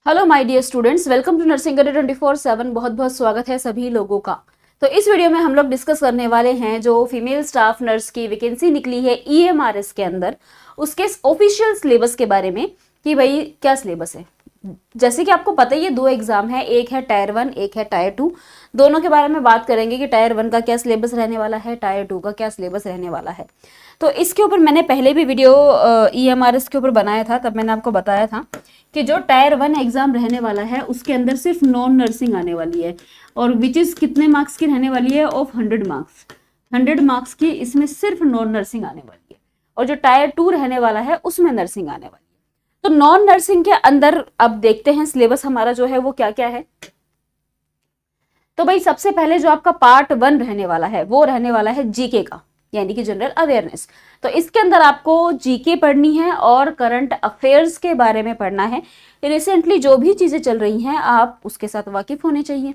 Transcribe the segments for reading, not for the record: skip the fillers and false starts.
Hello my dear students, welcome to Nursing Adda 24/7। बहुत बहुत स्वागत है सभी लोगों का। तो इस वीडियो में हम लोग डिस्कस करने वाले हैं जो फीमेल स्टाफ नर्स की वैकेंसी निकली है ईएमआरएस के अंदर, उसके ऑफिशियल सिलेबस के बारे में कि भाई क्या सिलेबस है। जैसे कि आपको पता ही है, दो एग्जाम है, एक है टायर 1, एक है टायर 2। दोनों के बारे में बात करेंगे कि टायर 1 का क्या सिलेबस रहने वाला है, टायर 2 का क्या सिलेबस रहने वाला है। तो इसके ऊपर मैंने पहले भी वीडियो ईएमआरएस के ऊपर बनाया था, तब मैंने आपको बताया था कि जो टायर 1 एग्जाम रहने वाला है उसके अंदर सिर्फ नॉन नर्सिंग आने वाली है, और विच इज कितने मार्क्स की रहने वाली है, ऑफ 100 मार्क्स। 100 मार्क्स की इसमें सिर्फ नॉन नर्सिंग आने वाली है, और जो टायर 2 रहने वाला है उसमें नर्सिंग आने वाली है। तो नॉन नर्सिंग के अंदर अब देखते हैं सिलेबस हमारा जो है वो क्या क्या है। तो भाई सबसे पहले जो आपका पार्ट 1 रहने वाला है वो रहने वाला है जीके का, यानी कि जनरल अवेयरनेस। तो इसके अंदर आपको जीके पढ़नी है और करंट अफेयर्स के बारे में पढ़ना है। रिसेंटली जो भी चीजें चल रही हैं आप उसके साथ वाकिफ होने चाहिए।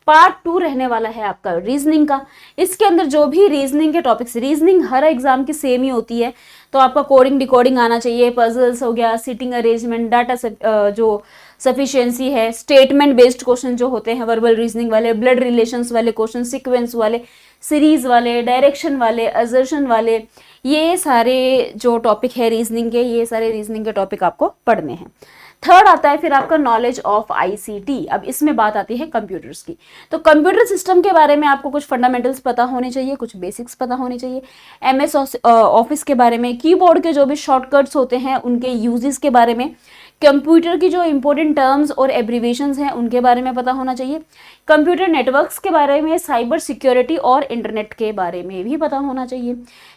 पार्ट 2 रहने वाला है आपका रीजनिंग का। इसके अंदर जो भी रीजनिंग के टॉपिक्स, रीजनिंग हर एग्जाम की सेम ही होती है, तो आपका कोडिंग डिकोडिंग आना चाहिए, पजल्स हो गया, सिटिंग अरेंजमेंट, डाटा जो सफिशिएंसी है, स्टेटमेंट बेस्ड क्वेश्चन जो होते हैं, वर्बल रीजनिंग वाले, ब्लड रिलेशंस वाले क्वेश्चन, सीक्वेंस वाले, सीरीज वाले, डायरेक्शन वाले, असर्शन वाले, ये सारे जो टॉपिक है रीजनिंग के, ये सारे रीजनिंग के टॉपिक आपको पढ़ने हैं। थर्ड आता है फिर आपका नॉलेज ऑफ आईसीटी। अब इसमें बात आती है कंप्यूटर्स की। तो कंप्यूटर सिस्टम के बारे में आपको कुछ फंडामेंटल्स पता होने चाहिए, कुछ बेसिक्स पता होने चाहिए। एमएस ऑफिस के बारे में, कीबोर्ड के जो भी शॉर्टकट्स होते हैं उनके यूजेस के बारे में, कंप्यूटर की जो इंपॉर्टेंट टर्म्स और एब्रीवेशंस हैं उनके बारे में पता होना चाहिए। कंप्यूटर नेटवर्क्स के बारे में, साइबर सिक्योरिटी और इंटरनेट के बारे में भी पता होना चाहिए।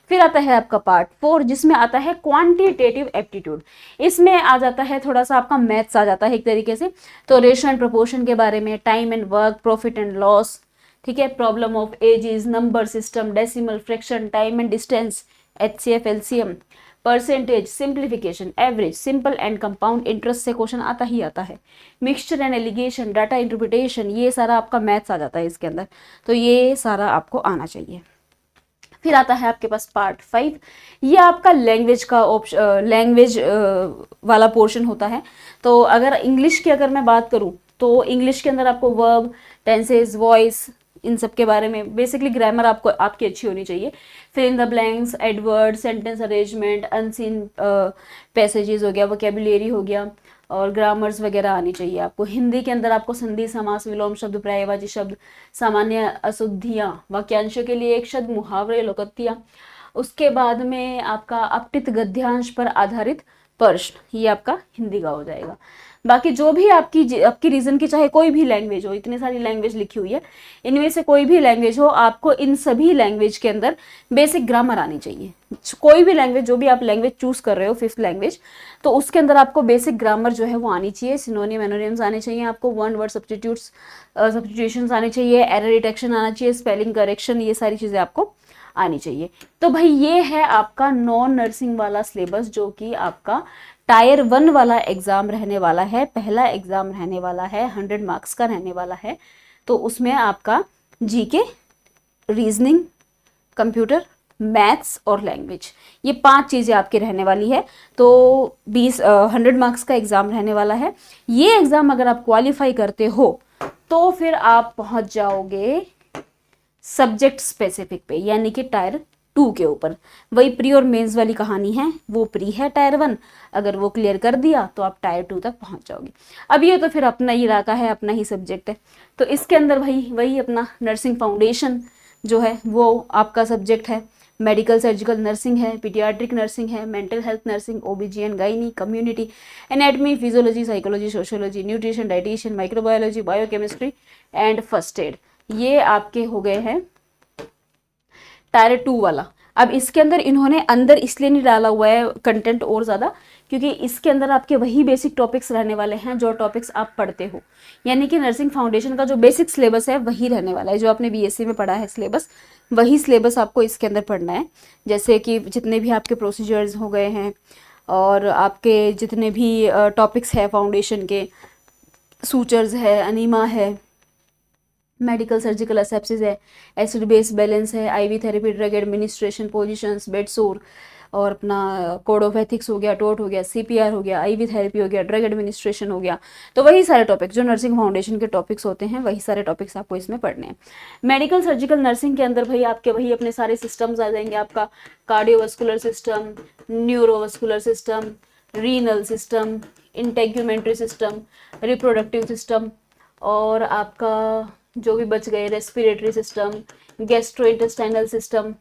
फिर आता है आपका पार्ट 4 जिसमें आता है क्वांटिटेटिव एप्टीट्यूड। इसमें आ जाता है थोड़ा सा आपका मैथ्स आ जाता है एक तरीके से। तो रेशो एंड प्रोपोर्शन के बारे में, time and work, profit and loss, ठीक है, problem of ages, number system, decimal, fraction, time and distance, HCF, LCM, percentage, simplification, average, simple and compound interest से क्वेश्चन आता ही आता है। Mixture and alligation, data interpretation, ये सारा आपका मैथ्स आ जाता है इसके अंदर। तो ये सारा आपको आना चाहिए। फिर आता है आपके पास पार्ट 5। ये आपका लैंग्वेज का लैंग्वेज वाला पोर्शन होता है। तो अगर इंग्लिश की अगर मैं बात करूं तो इंग्लिश के अंदर आपको वर्ब, टेंसेस, वॉइस, इन सब के बारे में, बेसिकली ग्रामर आपको आपकी अच्छी होनी चाहिए। फिर in the blanks, Edward, sentence arrangement, unseen passages हो गया, वोकेबुलरी हो गया, और ग्रामर्स वगैरह आनी चाहिए आपको। हिंदी के अंदर आपको संधि, समास, विलोम शब्द, पर्यायवाची शब्द, सामान्य अशुद्धियाँ, वाक्यांशों के लिए एक शब्द, मुहावरे, लोकोक्तियाँ। उसके बाद में आपका अपठित गद्यांश पर आधारित प्रश्न, ये आपका हिंदी का हो जाएगा। बाकी जो भी आपकी रीजन की चाहे कोई भी लैंग्वेज हो, इतनी सारी लैंग्वेज लिखी हुई है, इनमें से कोई भी लैंग्वेज हो, आपको इन सभी लैंग्वेज के अंदर बेसिक ग्रामर आनी चाहिए। कोई भी लैंग्वेज, जो भी आप लैंग्वेज चूज कर रहे हो, 5th लैंग्वेज, तो उसके अंदर आपको बेसिक ग्रामर जो है वो आनी चाहिए। सिनोनिम, एनोनिम्स आने चाहिए आपको, वन वर्ड सब्स्टिट्यूट्स, सब्स्टिट्यूशंस आने चाहिए, एरर डिटेक्शन आना चाहिए, स्पेलिंग करेक्शन, ये सारी चीजें आपको आनी चाहिए। तो भाई ये है आपका नॉन नर्सिंग वाला सिलेबस, जो कि आपका टायर 1 वाला एग्जाम रहने वाला है। पहला एग्जाम रहने वाला है, 100 मार्क्स का रहने वाला है। तो उसमें आपका जीके, रीजनिंग, कंप्यूटर, मैथ्स और लैंग्वेज, ये 5 चीजें आपकी रहने वाली है। तो 100 मार्क्स का एग्जाम रहने वाला है। ये एग्जाम अगर आप क्वालिफाई करते हो तो फिर आप पहुंच जाओगे सब्जेक्ट स्पेसिफिक पे, यानी कि टायर 2 के ऊपर। वही प्री और मेंस वाली कहानी है, वो प्री है टायर 1, अगर वो क्लियर कर दिया तो आप टायर 2 तक पहुंच जाओगे। अब ये तो फिर अपना ही इलाका है, अपना ही सब्जेक्ट है। तो इसके अंदर वही अपना नर्सिंग फाउंडेशन जो है वो आपका सब्जेक्ट है। मेडिकल सर्जिकल नर्सिंग है, पीडियाट्रिक नर्सिंग है, mental health nursing, OBGYN, gynae, community, anatomy, physiology, psychology, sociology, nutrition, dietitian, microbiology, biochemistry and first aid, ये आपके हो गए हैं टायर 2 वाला। अब इसके अंदर इन्होंने अंदर इसलिए नहीं डाला हुआ है कंटेंट और ज़्यादा, क्योंकि इसके अंदर आपके वही बेसिक टॉपिक्स रहने वाले हैं जो टॉपिक्स आप पढ़ते हो, यानी कि नर्सिंग फाउंडेशन का जो बेसिक सिलेबस है वही रहने वाला है। जो आपने बीएससी में पढ़ा है सिलेबस, वही सिलेबस आपको इसके अंदर पढ़ना है। जैसे कि जितने भी आपके प्रोसीजर्स हो गए हैं और आपके जितने भी टॉपिक्स है फाउंडेशन के, सूचर्स है, अनीमा है, मेडिकल सर्जिकल एसेप्सिस है, एसिड बेस बैलेंस है, ivy therapy, drug administration, positions, bed सोर, और अपना कोड ऑफ एथिक्स हो गया, टोट हो गया, CPR हो गया, IV थेरेपी हो गया, ड्रग एडमिनिस्ट्रेशन हो गया। तो वही सारे टॉपिक जो नर्सिंग फाउंडेशन के टॉपिक्स होते हैं, वही सारे टॉपिक्स आपको इसमें पढ़ने हैं। मेडिकल सर्जिकल नर्सिंग के अंदर भाई आपके वही अपने सारे सिस्टम्स आ जाएंगे, आपका cardiovascular system, neurovascular system, renal system, integumentary system, reproductive system, और आपका जो भी बच गए रेस्पिरेटरी सिस्टम, गैस्ट्रोइंटेस्टाइनल सिस्टम।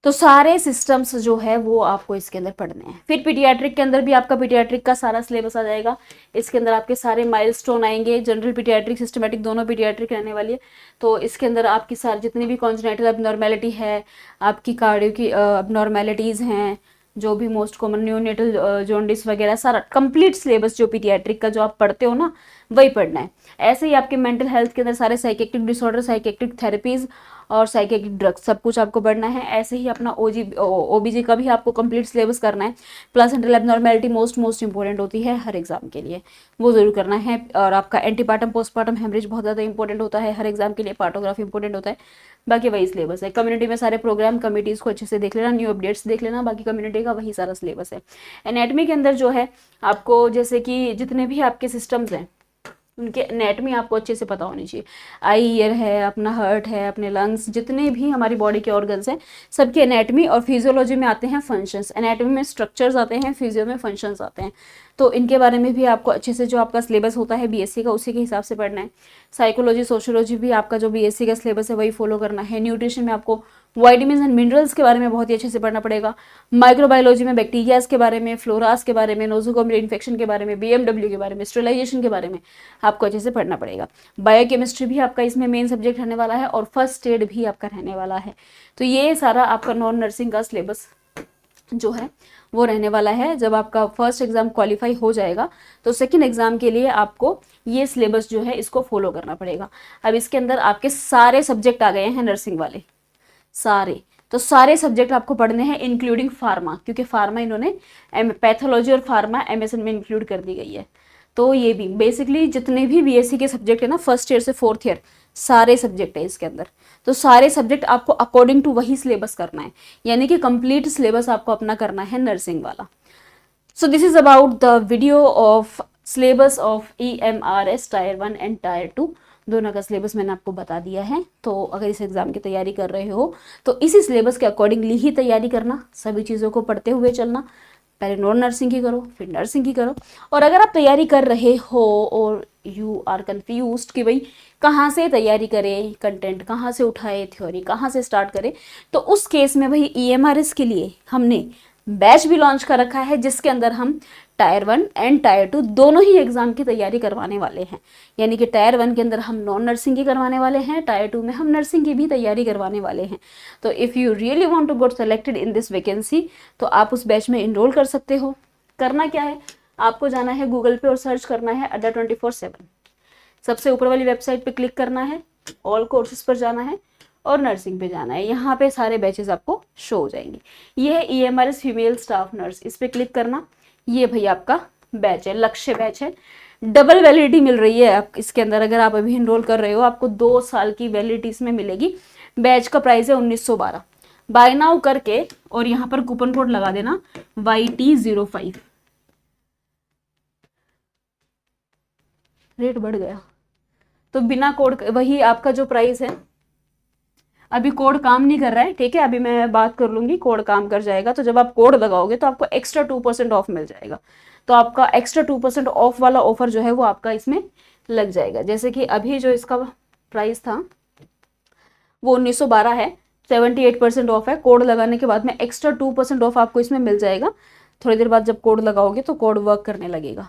तो सारे सिस्टम्स जो है वो आपको इसके अंदर पढ़ने हैं। फिर पीडियाट्रिक के अंदर भी आपका पीडियाट्रिक का सारा सिलेबस आ जाएगा। इसके अंदर आपके सारे माइलस्टोन आएंगे, जनरल पीडियाट्रिक, सिस्टमेटिक दोनों पीडियाट्रिक रहने वाली है। तो इसके अंदर आपकी सारी जितनी भी कॉन्जेनिटल अबनॉर्मेलिटी है, आपकी कार्डियो की अबनॉर्मेलिटीज़ हैं, जो भी मोस्ट कॉमन न्यूनेटल जॉन्डिस वगैरह, सारा कंप्लीट सिलेबस जो पीडियाट्रिक का जो आप पढ़ते हो ना, वही पढ़ना है। ऐसे ही आपके मेंटल हेल्थ के अंदर सारे साइकेट्रिक डिसऑर्डर, साइकेट्रिक थेरेपीज और साइकेट्रिक ड्रग्स सब कुछ आपको पढ़ना है। ऐसे ही अपना OBG का भी आपको कंप्लीट सिलेबस करना है। प्लेसेंटल एब्नॉर्मेलिटी मोस्ट इंपॉर्टेंट होती है हर एग्जाम के लिए, वो जरूर करना है। और आपका एंटीपार्टम पोस्टपार्टम हेमरेज बहुत ज़्यादा इंपॉर्टेंट होता है हर एग्जाम के लिए, पार्टोग्राफ इंपॉर्टेंट होता है। बाकी वही सिलेबस है। कम्युनिटी में सारे प्रोग्राम कमिटीज़ को अच्छे से देख लेना, न्यू अपडेट्स देख लेना, बाकी कम्युनिटी का वही सारा सिलेबस है। एनाटमी के अंदर जो है आपको, जैसे कि जितने भी आपके सिस्टम्स हैं उनके एनाटमी आपको अच्छे से पता होनी चाहिए। आई, ईयर है, अपना हार्ट है, अपने लंग्स, जितने भी हमारी बॉडी के ऑर्गन्स हैं, सबके एनाटमी। और फिजियोलॉजी में आते हैं फंक्शंस, एनाटमी में स्ट्रक्चर्स आते हैं, फिजियो में फंक्शंस आते हैं। तो इनके बारे में भी आपको अच्छे से, जो आपका सिलेबस होता है BSc का, उसी के हिसाब से पढ़ना है। साइकोलॉजी, सोशियोलॉजी भी आपका जो BSc का सिलेबस है वही फॉलो करना है। न्यूट्रिशन में आपको वाइटामिन्स एंड मिनरल्स के बारे में बहुत ही अच्छे से पढ़ना पड़ेगा। माइक्रोबायोलॉजी में बैक्टीरियाज के बारे में, फ्लोरास के बारे में, नोजोकोमियल इन्फेक्शन के बारे में, BMW के बारे में, स्टेरिलाइजेशन के बारे में आपको अच्छे से पढ़ना पड़ेगा। बायोकेमिस्ट्री भी आपका इसमें मेन सब्जेक्ट रहने वाला है, और फर्स्ट एड भी आपका रहने वाला है। तो ये सारा आपका नॉन नर्सिंग का सिलेबस जो है वो रहने वाला है। जब आपका फर्स्ट एग्जाम क्वालिफाई हो जाएगा तो सेकंड एग्जाम के लिए आपको ये सिलेबस जो है इसको फॉलो करना पड़ेगा। अब इसके अंदर आपके सारे सब्जेक्ट आ गए हैं नर्सिंग वाले, सारे। तो सारे सब्जेक्ट आपको पढ़ने हैं इंक्लूडिंग फार्मा, क्योंकि फार्मा इन्होंने पैथोलॉजी और फार्मा MSN में इंक्लूड कर दी गई है। तो ये भी बेसिकली जितने भी BSc के सब्जेक्ट है ना, फर्स्ट ईयर से फोर्थ ईयर, सारे सब्जेक्ट है इसके अंदर। तो सारे सब्जेक्ट आपको अकॉर्डिंग टू वही सिलेबस करना है, यानी कि कंप्लीट सिलेबस आपको अपना करना है नर्सिंग वाला। So this is about the video of syllabus of EMRS tyre 1 and tyre 2, दोनों का सिलेबस मैंने आपको बता दिया है। तो अगर इस एग्जाम की तैयारी कर रहे हो तो इसी सिलेबस के अकॉर्डिंगली ही तैयारी करना, सभी चीज़ों को पढ़ते हुए चलना। पहले नॉन नर्सिंग की करो, फिर नर्सिंग की करो। और अगर आप तैयारी कर रहे हो और यू आर कन्फ्यूज्ड कि भाई कहाँ से तैयारी करें, कंटेंट कहाँ से उठाए, थ्योरी कहाँ से स्टार्ट करें, तो उस केस में भाई EMRS के लिए हमने बैच भी लॉन्च कर रखा है, जिसके अंदर हम टायर 1 एंड टायर 2 दोनों ही एग्जाम की तैयारी करवाने वाले हैं। यानी कि टायर 1 के अंदर हम नॉन नर्सिंग की करवाने वाले हैं, टायर 2 में हम नर्सिंग की भी तैयारी करवाने वाले हैं। तो if you really want to get selected in this vacancy, तो आप उस बैच में इनरोल कर सकते हो। करना क्या है, आपको जाना है गूगल पे और सर्च करना है अड्डा 24/7। सबसे ऊपर वाली वेबसाइट पे क्लिक करना है, ऑल कोर्सेज पर जाना है और नर्सिंग पे जाना है। यहाँ पे सारे बैचेस आपको शो हो जाएंगे। ये है EMRS फीमेल स्टाफ नर्स, इस पे क्लिक करना। ये भाई आपका बैच है, लक्ष्य बैच है। डबल वैलिडिटी मिल रही है आप इसके अंदर, अगर आप अभी इनरोल कर रहे हो आपको 2 साल की वैलिडिटी इसमें मिलेगी। बैच का प्राइस है 1912। बाय नाउ करके और यहाँ पर कूपन कोड लगा देना YT05। रेट बढ़ गया तो बिना कोड, वही आपका जो प्राइस है, अभी कोड काम नहीं कर रहा है, ठीक है, अभी मैं बात कर लूंगी, कोड काम कर जाएगा। तो जब आप कोड लगाओगे तो आपको एक्स्ट्रा 2% ऑफ मिल जाएगा। तो आपका एक्स्ट्रा 2% ऑफ वाला ऑफर जो है वो आपका इसमें लग जाएगा। जैसे कि अभी जो इसका प्राइस था वो 1912 है, 78% ऑफ है। कोड लगाने के बाद में एक्स्ट्रा 2% ऑफ आपको इसमें मिल जाएगा। थोड़ी देर बाद जब कोड लगाओगे तो कोड वर्क करने लगेगा।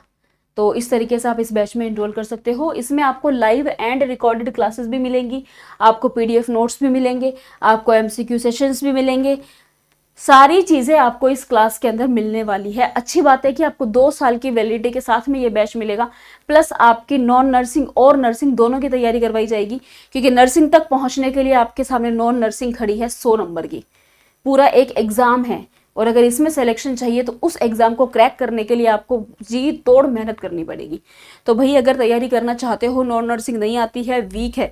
तो इस तरीके से आप इस बैच में इनरोल कर सकते हो। इसमें आपको लाइव एंड रिकॉर्डेड क्लासेस भी मिलेंगी, आपको PDF नोट्स भी मिलेंगे, आपको MCQ सेशंस भी मिलेंगे। सारी चीज़ें आपको इस क्लास के अंदर मिलने वाली है। अच्छी बात है कि आपको 2 साल की वैलिडिटी के साथ में ये बैच मिलेगा, प्लस आपकी नॉन नर्सिंग और नर्सिंग दोनों की तैयारी करवाई जाएगी, क्योंकि नर्सिंग तक पहुंचने के लिए आपके सामने नॉन नर्सिंग खड़ी है 100 नंबर की। पूरा एक एग्जाम है, और अगर इसमें सिलेक्शन चाहिए तो उस एग्जाम को क्रैक करने के लिए आपको जी तोड़ मेहनत करनी पड़ेगी। तो भाई अगर तैयारी करना चाहते हो, नॉन नर्सिंग नहीं आती है, वीक है,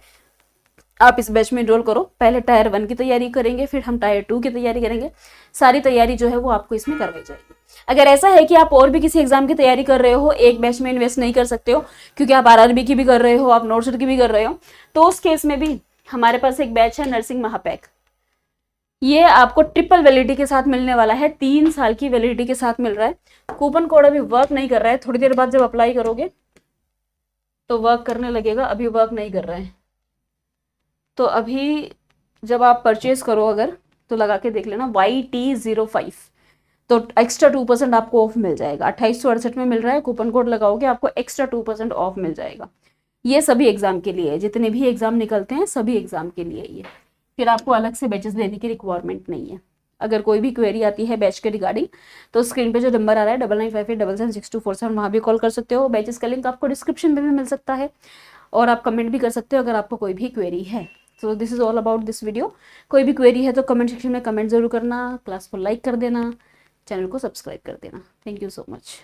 आप इस बैच में एनरोल करो। पहले टायर 1 की तैयारी करेंगे, फिर हम टायर 2 की तैयारी करेंगे। सारी तैयारी जो है वो आपको इसमें करवाई जाएगी। अगर ऐसा है कि आप और भी किसी एग्जाम की तैयारी कर रहे हो, एक बैच में इन्वेस्ट नहीं कर सकते हो क्योंकि आप आरआरबी की भी कर रहे हो, आप नोटसेट की भी कर रहे हो, तो उस केस में भी हमारे पास एक बैच है नर्सिंग महापैक। ये आपको ट्रिपल वैलिडिटी के साथ मिलने वाला है, 3 साल की वैलिडिटी के साथ मिल रहा है। कूपन कोड अभी वर्क नहीं कर रहा है, थोड़ी देर बाद जब अप्लाई करोगे तो वर्क करने लगेगा, अभी वर्क नहीं कर रहा है। तो अभी जब आप परचेज करो अगर, तो लगा के देख लेना YT05, तो एक्स्ट्रा 2% आपको ऑफ मिल जाएगा। 2868 में मिल रहा है, कूपन कोड लगाओगे आपको एक्स्ट्रा 2% ऑफ मिल जाएगा। ये सभी एग्जाम के लिए है, जितने भी एग्जाम निकलते हैं सभी एग्जाम के लिए ये, फिर आपको अलग से बैचेस लेने की रिक्वायरमेंट नहीं है। अगर कोई भी क्वेरी आती है बैच के रिगार्डिंग तो स्क्रीन पे जो नंबर आ रहा है 9958776247, वहाँ भी कॉल कर सकते हो। बैचेस का लिंक आपको डिस्क्रिप्शन में भी मिल सकता है, और आप कमेंट भी कर सकते हो अगर आपको कोई भी क्वेरी है। So this is all about this video. कोई भी क्वेरी है तो कमेंट सेक्शन में कमेंट जरूर करना, क्लास को लाइक कर देना, चैनल को सब्सक्राइब कर देना। Thank you so much.